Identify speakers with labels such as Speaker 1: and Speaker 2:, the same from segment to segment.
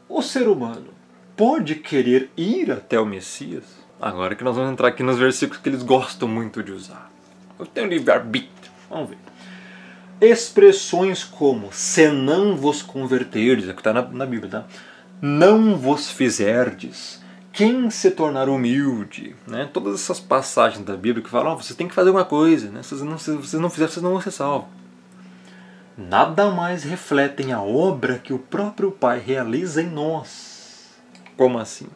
Speaker 1: o ser humano pode querer ir até o Messias? Agora que nós vamos entrar aqui nos versículos que eles gostam muito de usar. Eu tenho livre-arbítrio. Vamos ver. Expressões como se não vos converterdes, é o que está na Bíblia, tá? Não vos fizerdes, quem se tornar humilde, né? Todas essas passagens da Bíblia que falam, você tem que fazer alguma coisa, né? Se vocês não fizerem, vocês não vão ser salvos. Nada mais refletem a obra que o próprio Pai realiza em nós. Como assim?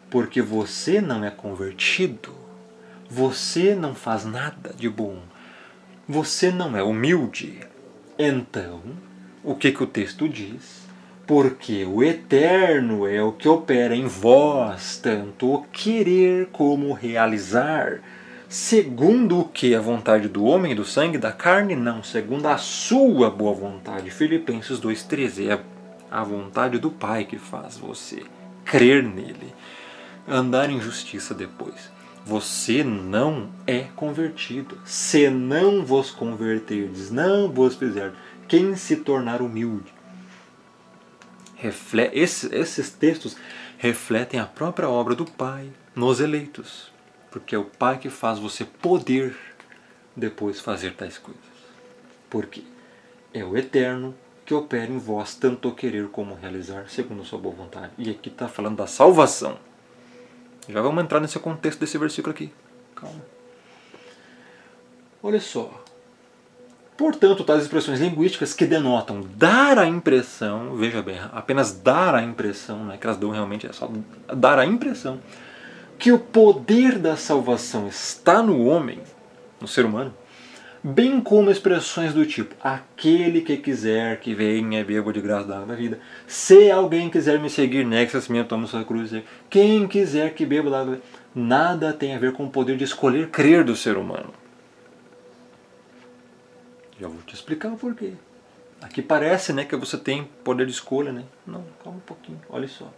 Speaker 1: Porque você não é convertido, você não faz nada de bom, você não é humilde. Então, o que o texto diz? Porque o Eterno é o que opera em vós, tanto o querer como o realizar, segundo o que a vontade do homem e do sangue da carne? Não, segundo a sua boa vontade. Filipenses 2,13 é a vontade do Pai que faz você crer nele, andar em justiça depois. Você não é convertido. Se não vos converterdes, não vos fizer, quem se tornar humilde. Esses textos refletem a própria obra do Pai nos eleitos. Porque é o Pai que faz você poder depois fazer tais coisas. Por quê? É o Eterno que opera em vós tanto o querer como o realizar, segundo a sua boa vontade. E aqui está falando da salvação. Já vamos entrar nesse contexto desse versículo aqui. Calma. Olha só. Portanto, tais expressões linguísticas que denotam dar a impressão, veja bem, apenas dar a impressão, não é que elas dão realmente, é só dar a impressão, que o poder da salvação está no homem, no ser humano, bem como expressões do tipo, aquele que quiser que venha beba de graça da água da vida, se alguém quiser me seguir, negue-se a si mesmo, tome sua cruz, quem quiser que beba da água da vida, nada tem a ver com o poder de escolher crer do ser humano. Já vou te explicar o porquê. Aqui parece, né, que você tem poder de escolha, né? Não, calma um pouquinho, olha só.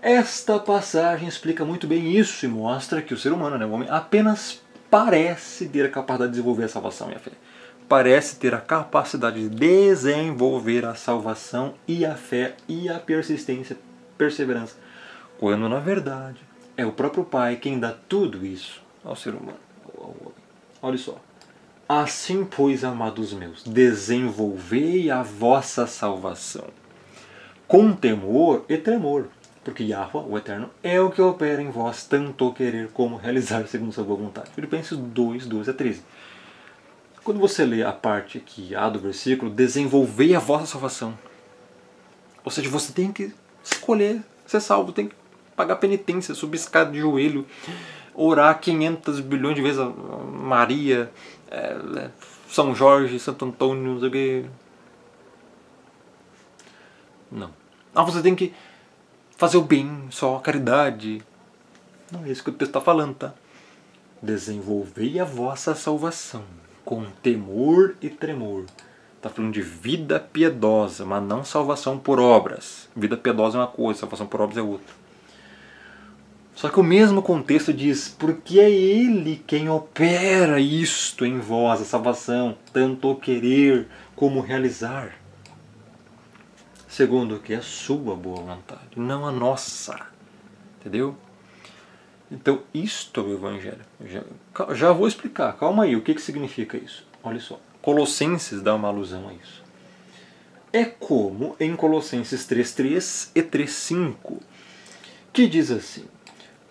Speaker 1: Esta passagem explica muito bem isso e mostra que o ser humano, né, o homem, apenas parece ter a capacidade de desenvolver a salvação e a fé. Parece ter a capacidade de desenvolver a salvação e a fé e a persistência, perseverança. Quando, na verdade, é o próprio Pai quem dá tudo isso ao ser humano, ao homem. Olha só. Assim, pois, amados meus, desenvolvei a vossa salvação com temor e tremor, porque Yahweh, o Eterno, é o que opera em vós tanto o querer como realizar segundo sua boa vontade. Filipenses 2, 12 a 13. Quando você lê a parte aqui A do versículo, desenvolvei a vossa salvação. Ou seja, você tem que escolher ser salvo, tem que pagar penitência, subir escada de joelho, orar 500 bilhões de vezes a Maria, São Jorge, Santo Antônio, não sei o que. Não. Você tem que fazer o bem, só a caridade. Não é isso que o texto está falando, tá? Desenvolvei a vossa salvação com temor e tremor. Está falando de vida piedosa, mas não salvação por obras. Vida piedosa é uma coisa, salvação por obras é outra. Só que o mesmo contexto diz, porque é Ele quem opera isto em vós, a salvação, tanto o querer como o realizar. Segundo o que é a sua boa vontade, não a nossa. Entendeu? Então, isto é o Evangelho. Já vou explicar, calma aí, o que significa isso? Olha só, Colossenses dá uma alusão a isso. É como em Colossenses 3,3 e 3,5, que diz assim,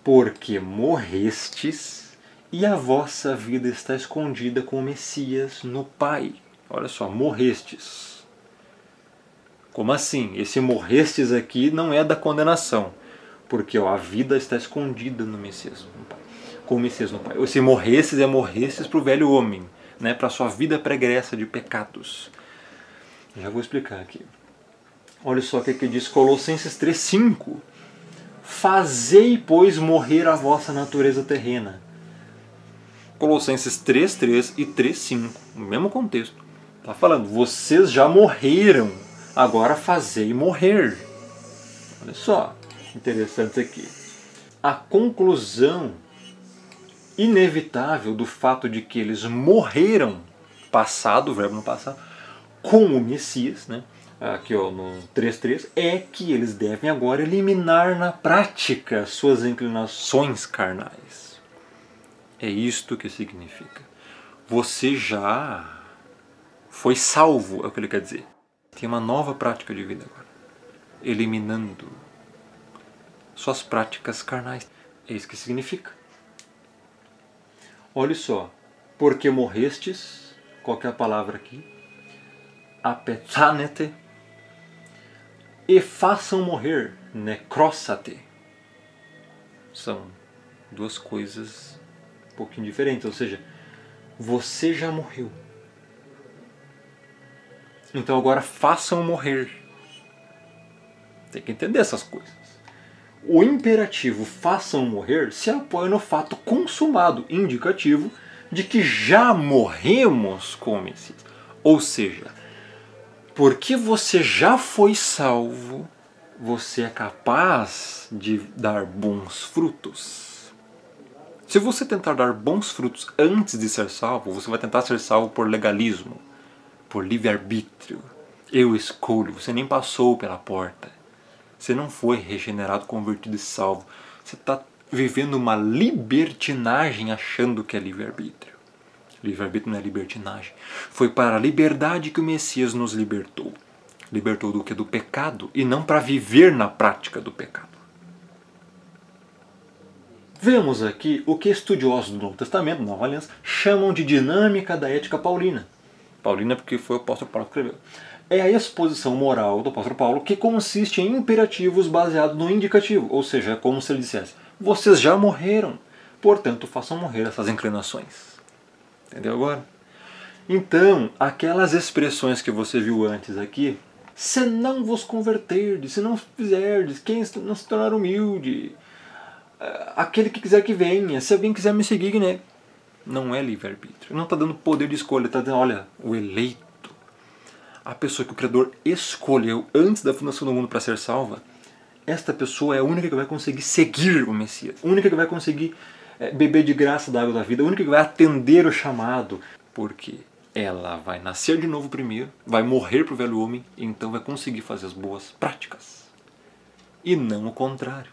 Speaker 1: porque morrestes e a vossa vida está escondida com o Messias no Pai. Olha só, morrestes. Como assim? Esse morrestes aqui não é da condenação, porque a vida está escondida no Messias no Pai, com o Messias no Pai. Esse morrestes é morrestes para o velho homem, né, para a sua vida pregressa de pecados. Já vou explicar aqui. Olha só o que diz Colossenses 3,5. Fazei, pois, morrer a vossa natureza terrena. Colossenses 3,3 e 3,5, no mesmo contexto. Está falando, vocês já morreram, agora fazei morrer. Olha só, interessante aqui. A conclusão inevitável do fato de que eles morreram, passado, o verbo no passado, com o Messias, né? aqui ó, no 3.3, é que eles devem agora eliminar na prática suas inclinações carnais. É isto que significa. Você já foi salvo, é o que ele quer dizer. Tem uma nova prática de vida agora. Eliminando suas práticas carnais. É isso que significa. Olha só. Porque morrestes, qual que é a palavra aqui? Apethanete. E façam morrer, necróssate. São duas coisas um pouquinho diferentes. Ou seja, você já morreu. Então agora façam morrer. Tem que entender essas coisas. O imperativo façam morrer se apoia no fato consumado, indicativo, de que já morremos com o Messias. Ou seja, porque você já foi salvo, você é capaz de dar bons frutos. Se você tentar dar bons frutos antes de ser salvo, você vai tentar ser salvo por legalismo, por livre-arbítrio. Eu escolho, você nem passou pela porta. Você não foi regenerado, convertido e salvo. Você está vivendo uma libertinagem achando que é livre-arbítrio. Livre-arbítrio não é libertinagem. Foi para a liberdade que o Messias nos libertou. Libertou do que? Do pecado. E não para viver na prática do pecado. Vemos aqui o que estudiosos do Novo Testamento, da Nova Aliança, chamam de dinâmica da ética paulina. Paulina porque foi o apóstolo Paulo que escreveu. É a exposição moral do apóstolo Paulo que consiste em imperativos baseados no indicativo. Ou seja, é como se ele dissesse, vocês já morreram, portanto façam morrer essas inclinações. Entendeu agora? Então, aquelas expressões que você viu antes aqui, se não vos converterdes, se não fizerdes, quem não se tornar humilde, aquele que quiser que venha, se alguém quiser me seguir, né? Não é livre-arbítrio. Não está dando poder de escolha, está dizendo, olha, o eleito, a pessoa que o Criador escolheu antes da fundação do mundo para ser salva, esta pessoa é a única que vai conseguir seguir o Messias, a única que vai conseguir beber de graça da água da vida, a única que vai atender o chamado, porque ela vai nascer de novo primeiro, vai morrer para o velho homem, e então vai conseguir fazer as boas práticas. E não o contrário.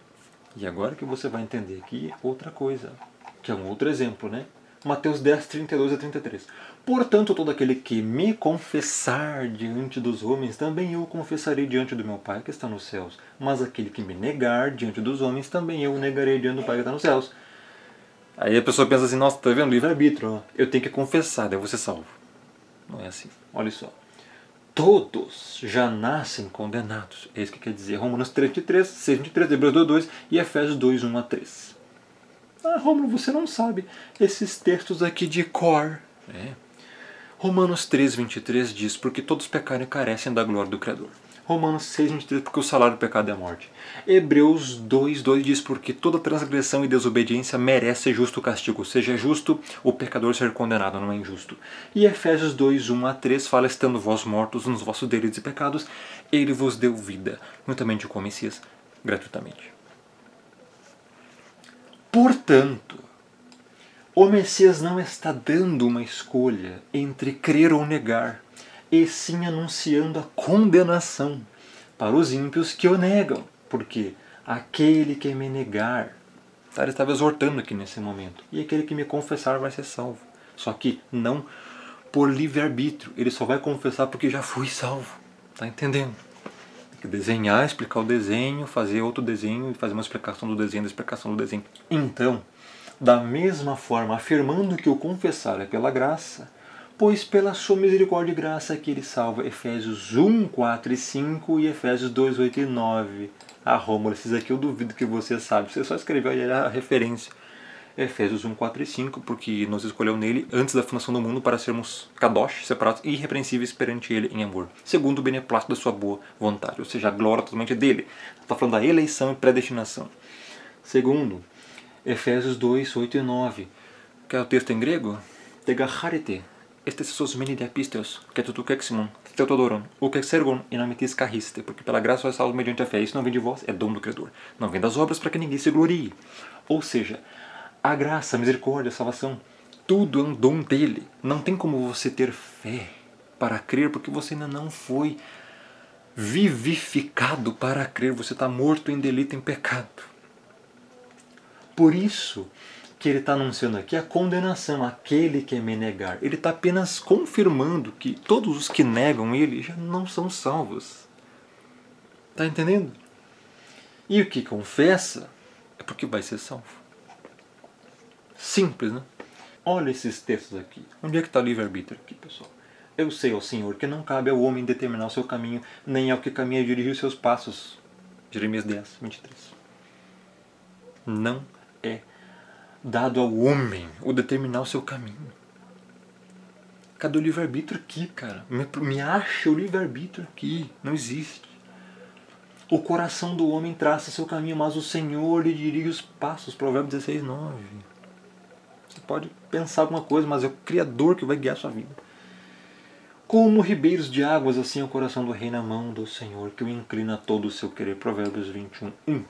Speaker 1: E agora que você vai entender aqui outra coisa, que é um outro exemplo, né? Mateus 10, 32 a 33. Portanto, todo aquele que me confessar diante dos homens, também eu confessarei diante do meu Pai que está nos céus. Mas aquele que me negar diante dos homens, também eu o negarei diante do Pai que está nos céus. Aí a pessoa pensa assim, nossa, tá vendo? Livre-arbítrio, eu tenho que confessar, daí eu vou ser salvo. Não é assim. Olha só. Todos já nascem condenados. É isso que quer dizer Romanos 3:23, 6:23, Hebreus 2:2 e Efésios 2:1 a 3. Ah, Rômulo, você não sabe esses textos aqui de cor. Romanos 3:23 diz, porque todos pecaram e carecem da glória do Criador. Romanos 6:23, porque o salário do pecado é a morte. Hebreus 2:2 diz, porque toda transgressão e desobediência merece justo castigo. Ou seja, é justo o pecador ser condenado, não é injusto. E Efésios 2:1 a 3 fala, estando vós mortos nos vossos delitos e pecados, ele vos deu vida, juntamente com o Messias, gratuitamente. Portanto, o Messias não está dando uma escolha entre crer ou negar, e sim anunciando a condenação para os ímpios que o negam, porque aquele que me negar, ele estava exortando aqui nesse momento, e aquele que me confessar vai ser salvo. Só que não por livre-arbítrio, ele só vai confessar porque já foi salvo. Está entendendo? Tem que desenhar, explicar o desenho, fazer outro desenho e fazer uma explicação do desenho, da explicação do desenho. Então, da mesma forma, afirmando que o confessar é pela graça, pois pela sua misericórdia e graça que ele salva. Efésios 1, 4 e 5 e Efésios 2, 8 e 9. Ah, Rômulo, esses aqui eu duvido que você sabe. Você só escreveu aí a referência. Efésios 1, 4 e 5, porque nos escolheu nele antes da fundação do mundo para sermos kadosh, separados e irrepreensíveis perante ele em amor, segundo o beneplácito da sua boa vontade, ou seja, a glória totalmente dele. Está falando da eleição e predestinação. Segundo, Efésios 2, 8 e 9, que é o texto em grego, tegacharete, estes sos meni diapisteos, que tu keximon, teutodoron, o kexergon, e namitis carriste, porque pela graça sois salvos mediante a fé, isso não vem de vós, é dom do Criador, não vem das obras para que ninguém se glorie. Ou seja, a graça, a misericórdia, a salvação, tudo é um dom dele. Não tem como você ter fé para crer, porque você ainda não foi vivificado para crer, você está morto em delito, em pecado. Por isso que ele está anunciando aqui a condenação, aquele que me negar. Ele está apenas confirmando que todos os que negam ele já não são salvos. Está entendendo? E o que confessa é porque vai ser salvo. Simples, né? Olha esses textos aqui. Onde é que está o livre-arbítrio aqui, pessoal? Eu sei, ó Senhor, que não cabe ao homem determinar o seu caminho, nem ao que caminha dirigir os seus passos. Jeremias 10, 23. Não é dado ao homem o determinar o seu caminho. Cadê o livre-arbítrio aqui, cara? Me acha o livre-arbítrio aqui. Não existe. O coração do homem traça seu caminho, mas o Senhor lhe dirige os passos. Provérbios 16, 9. Você pode pensar alguma coisa, mas é o Criador que vai guiar a sua vida. Como ribeiros de águas, assim é o coração do rei na mão do Senhor, que o inclina a todo o seu querer. Provérbios 21, 1.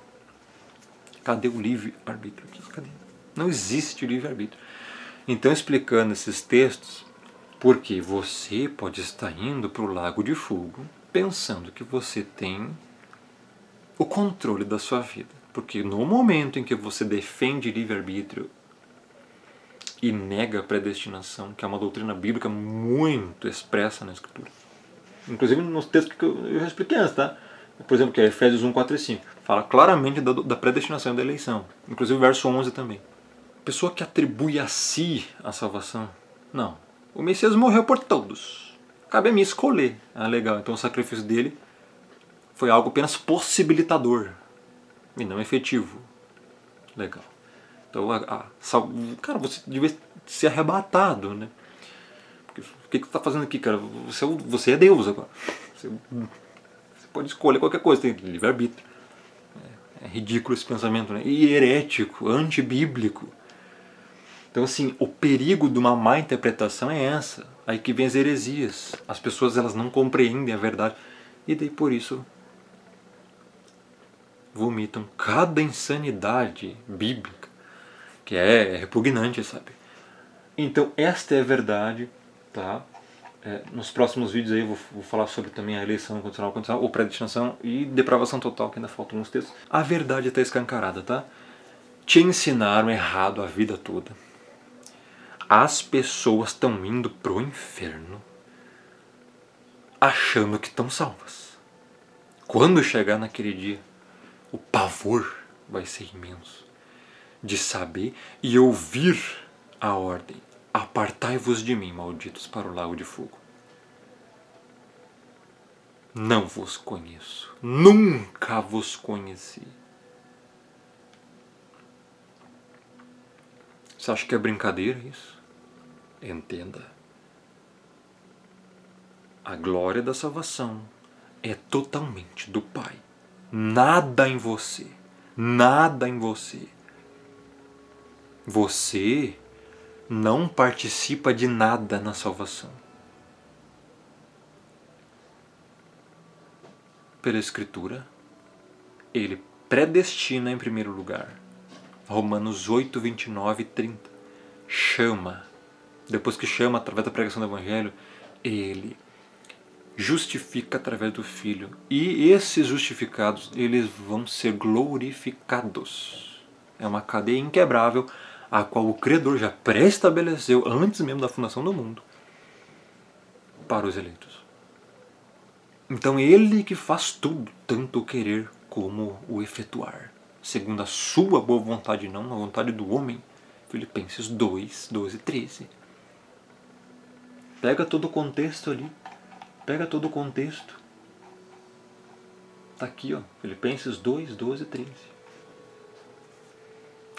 Speaker 1: Cadê o livre-arbítrio aqui? Cadê? Não existe livre-arbítrio. Então, explicando esses textos, porque você pode estar indo para o lago de fogo pensando que você tem o controle da sua vida. Porque no momento em que você defende livre-arbítrio e nega a predestinação, que é uma doutrina bíblica muito expressa na Escritura, inclusive nos textos que eu já expliquei antes, tá? Por exemplo, que é Efésios 1, 4 e 5. Fala claramente da predestinação e da eleição. Inclusive o verso 11 também. Pessoa que atribui a si a salvação. Não. O Messias morreu por todos. Cabe a mim escolher. Ah, legal. Então o sacrifício dele foi algo apenas possibilitador e não efetivo. Legal. Então, cara, você devia ser arrebatado, né? Porque, o que você está fazendo aqui, cara? Você é Deus agora. Você pode escolher qualquer coisa, tem livre-arbítrio. É ridículo esse pensamento, né? E herético, antibíblico. Então, assim, o perigo de uma má interpretação é essa. Aí que vem as heresias. As pessoas, elas não compreendem a verdade. E daí, por isso, vomitam cada insanidade bíblica, que é repugnante, sabe? Então, esta é a verdade, tá? Nos próximos vídeos aí eu vou falar sobre também a eleição incondicional, ou predestinação e depravação total, que ainda faltam uns textos. A verdade está escancarada, tá? Te ensinaram errado a vida toda. As pessoas estão indo pro inferno achando que estão salvas. Quando chegar naquele dia, o pavor vai ser imenso de saber e ouvir a ordem: apartai-vos de mim, malditos, para o lago de fogo. Não vos conheço, nunca vos conheci. Você acha que é brincadeira isso? Entenda. A glória da salvação é totalmente do Pai. Nada em você. Nada em você. Você não participa de nada na salvação. Pela Escritura, Ele predestina em primeiro lugar. Romanos 8, 29 e 30. Chama. Depois que chama através da pregação do Evangelho, Ele justifica através do Filho. E esses justificados, eles vão ser glorificados. É uma cadeia inquebrável, a qual o Criador já pré-estabeleceu antes mesmo da fundação do mundo para os eleitos. Então Ele que faz tudo, tanto o querer como o efetuar, segundo a sua boa vontade, não a vontade do homem. Filipenses 2, 12 e 13. Pega todo o contexto ali. Pega todo o contexto. Está aqui, ó, Filipenses 2, 12 e 13.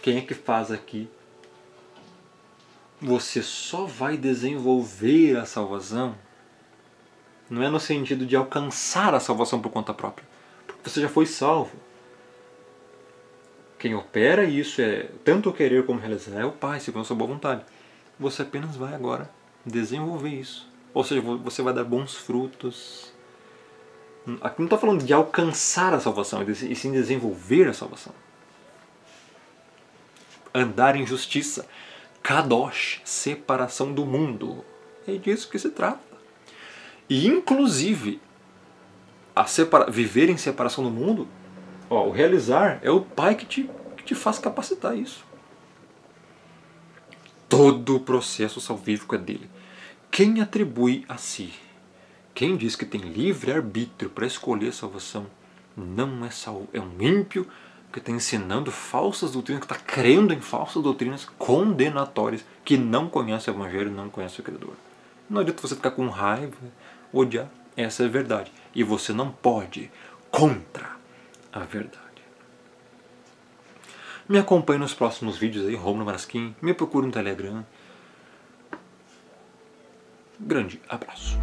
Speaker 1: Quem é que faz aqui? Você só vai desenvolver a salvação, não é no sentido de alcançar a salvação por conta própria, porque você já foi salvo. Quem opera isso é tanto o querer como realizar é o Pai, segundo a sua boa vontade. Você apenas vai agora desenvolver isso. Ou seja, você vai dar bons frutos. Aqui não está falando de alcançar a salvação, e sim desenvolver a salvação. Andar em justiça, kadosh, separação do mundo. É disso que se trata. E inclusive, viver em separação do mundo, ó, o realizar é o Pai que te faz capacitar isso. Todo o processo salvífico é dele. Quem atribui a si, quem diz que tem livre-arbítrio para escolher a salvação, não é salvo. É um ímpio que está ensinando falsas doutrinas, que está crendo em falsas doutrinas condenatórias, que não conhece o Evangelho, não conhece o Criador. Não adianta você ficar com raiva, odiar. Essa é a verdade. E você não pode ir contra a verdade. Me acompanhe nos próximos vídeos aí, Romulo Marasquim. Me procure no Telegram. Grande abraço.